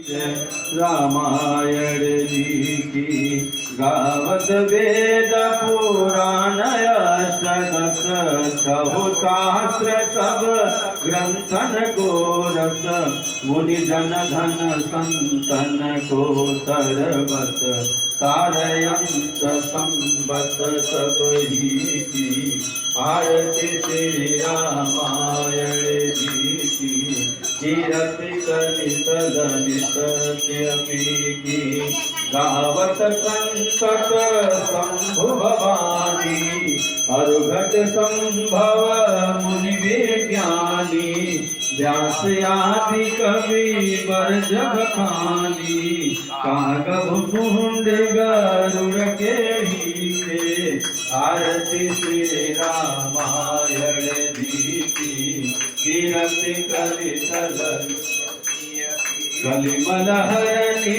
रामायण जी की गावत वेद पुराण अष्टदश छहु शास्त्र सब ग्रंथन को रस मुनि जन धन संतन को सरबत तारयंत संबत सब ही की आरती श्री रामायण जी की कीरति कलित ललित की गावत संकट शंभु भवानी अरुघट संभव मुनि विज्ञानी व्यास आदि कवि बर जग खानी कागभ मुंड गरुड़ के हीरे आरती श्री रामायण जी की कीरति कलित कलिमल हरणी